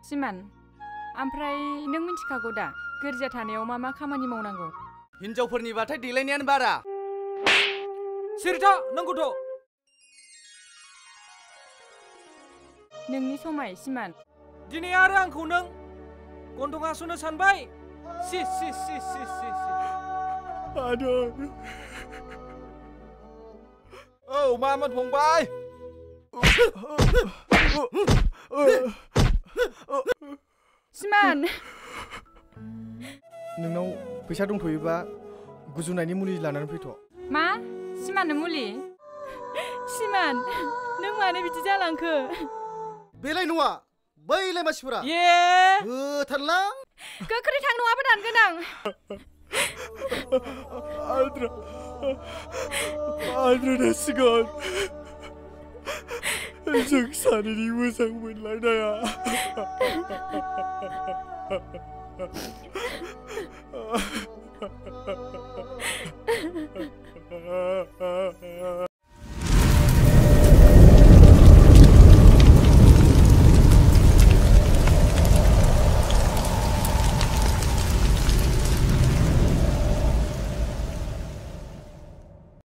सिमान, ओमफ्राय नों मिन्थिखागौ दा गोरजिया थानायाव मा खामानि मावनांगौ? हिनजावफोरनिबाथाय देलायनायानो बारा। सिरिथा नंगौथ'। नोंनि समाय सिमान। दिनै आरो आंखौ नों गन्थं हास'नो सानबाय? सि सि सि सि सि सि। आदै। औ मामोन फंबाय? सिमान! नोंनाव फैसा दंथ'योबा गुजुनायनि मुलि लानानै फैथ'। मा? सिमाननो मुलि? सिमान, नों मानो बिदि जालांखो? बेलाय नङा, बैलाय मानसिफोरा। थारलां। गोख्रै थां नङाबा दानगोन आं। आद्रा जासिगोन। जों सानैनि मोजां मोनलायनाया।